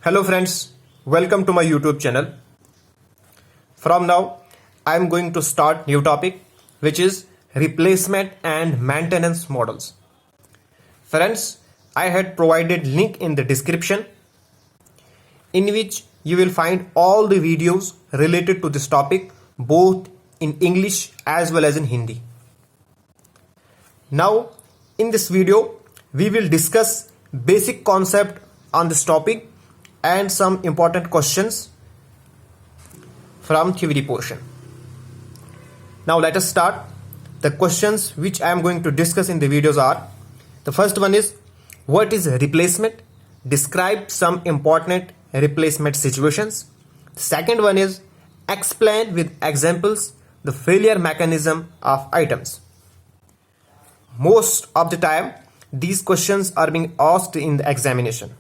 Hello friends, welcome to my YouTube channel. From now, I am going to start new topic which is replacement and maintenance models. Friends, I had provided link in the description in which you will find all the videos related to this topic both in English as well as in Hindi. Now, in this video, we will discuss basic concept on this topic and some important questions from theory portion. Now let us start. The questions which I am going to discuss in the videos are: the first one is, what is replacement? Describe some important replacement situations. The second one is, explain with examples the failure mechanism of items. Most of the time, these questions are being asked in the examination.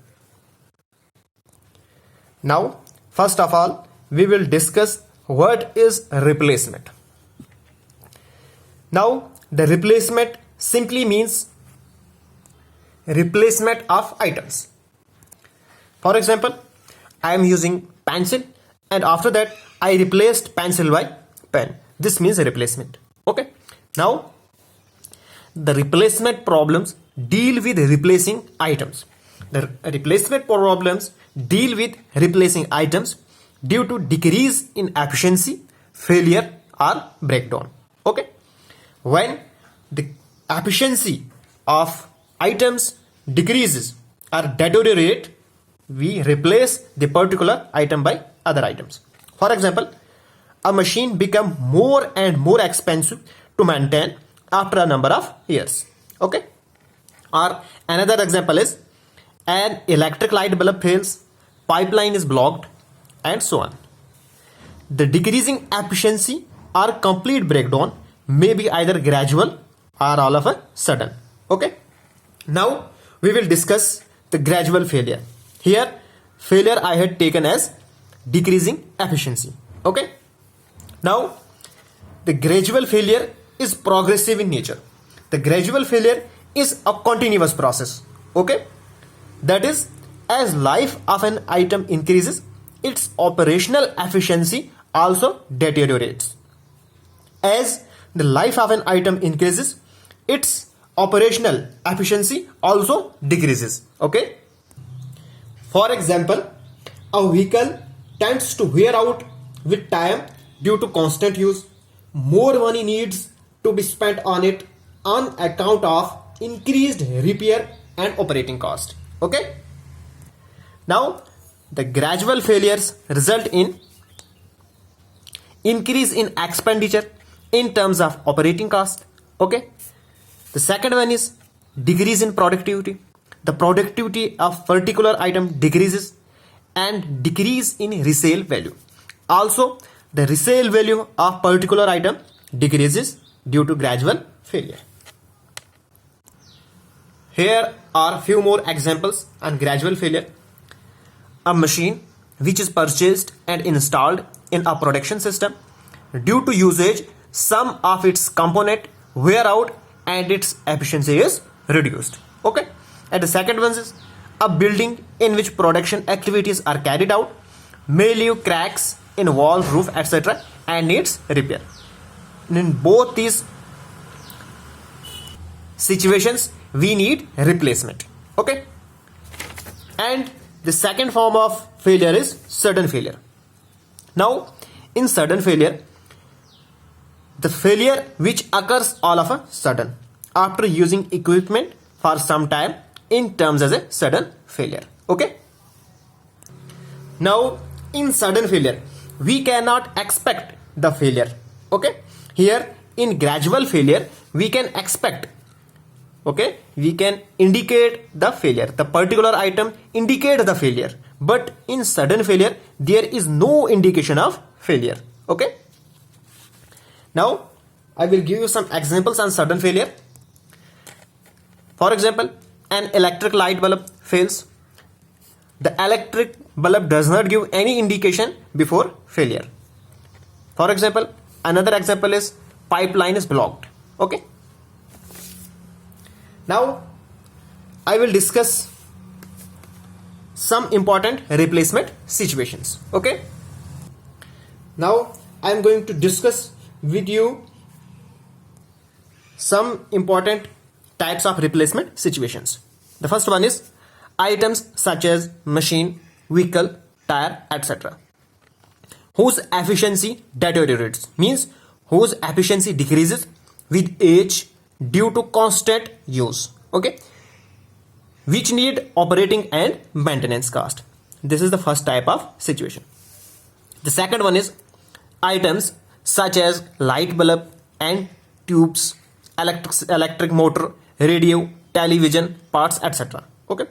Now, first of all, we will discuss what is replacement. Now, the replacement simply means replacement of items. For example, I am using pencil and after that I replaced pencil by pen. This means a replacement. Okay. Now, the replacement problems deal with replacing items. The replacement problems deal with replacing items due to decrease in efficiency, failure or breakdown. Okay. When the efficiency of items decreases or deteriorate, we replace the particular item by other items. For example, a machine become more and more expensive to maintain after a number of years. Okay. Or another example is, an electric light bulb fails, pipeline is blocked, and so on. The decreasing efficiency or complete breakdown may be either gradual or all of a sudden. Okay. Now we will discuss the gradual failure. Here, failure I had taken as decreasing efficiency. Okay. Now, the gradual failure is progressive in nature. The gradual failure is a continuous process. Okay. That is, as life of an item increases, its operational efficiency also deteriorates. As the life of an item increases, its operational efficiency also decreases. Okay. For example, a vehicle tends to wear out with time due to constant use. More money needs to be spent on it on account of increased repair and operating cost. Okay. Now, the gradual failures result in increase in expenditure in terms of operating cost. Okay. The second one is decrease in productivity. The productivity of particular item decreases, and decrease in resale value. Also, the resale value of particular item decreases due to gradual failure. Here are few more examples on gradual failure. A machine which is purchased and installed in a production system, due to usage, some of its component wear out and its efficiency is reduced. Okay. And the second one is, a building in which production activities are carried out may leave cracks in wall, roof, etc. and needs repair. In both these situations, we need replacement. Okay. And the second form of failure is sudden failure. Now, in sudden failure, the failure which occurs all of a sudden after using equipment for some time in terms as a sudden failure. Okay. Now, in sudden failure, we cannot expect the failure. Okay. Here, in gradual failure, we can expect. Okay, we can indicate the failure. The particular item indicate the failure, but in sudden failure, there is no indication of failure. Okay. Now, I will give you some examples on sudden failure. For example, an electric light bulb fails. The electric bulb does not give any indication before failure. For example, another example is pipeline is blocked. Okay. Now, I will discuss some important replacement situations. Okay. Now I am going to discuss with you some important types of replacement situations. The first one is items such as machine, vehicle, tire, etc. whose efficiency deteriorates, means whose efficiency decreases with age due to constant use. Okay, which need operating and maintenance cost. This is the first type of situation. The second one is items such as light bulb and tubes, electric motor, radio, television, parts, etc. Okay,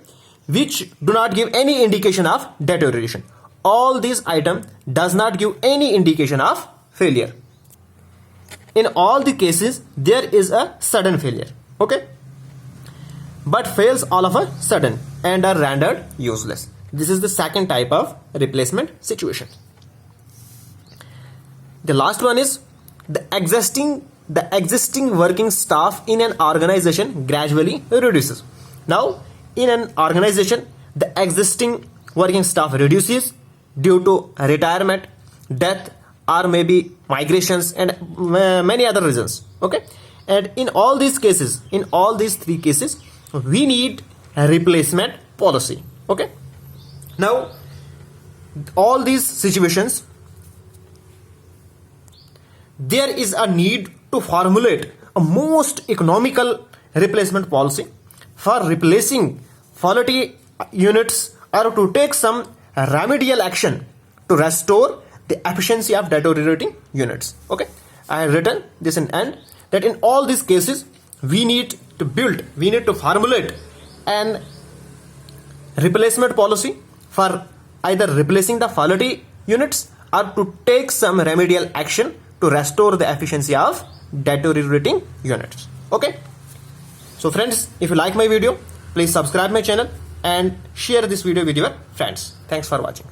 which do not give any indication of deterioration. All these items does not give any indication of failure. In all the cases, there is a sudden failure. Okay, but fails all of a sudden and are rendered useless. This is the second type of replacement situation. The last one is the existing working staff in an organization gradually reduces. Now, in an organization, the existing working staff reduces due to retirement, death, or maybe migrations and many other reasons. Okay, and in all these cases, in all these three cases, we need a replacement policy. Okay, now all these situations, there is a need to formulate a most economical replacement policy for replacing faulty units or to take some remedial action to restore the efficiency of deteriorating units. Okay, I have written this in end that in all these cases we need to formulate an replacement policy for either replacing the faulty units or to take some remedial action to restore the efficiency of deteriorating units. Okay, so friends, if you like my video, please subscribe my channel and share this video with your friends. Thanks for watching.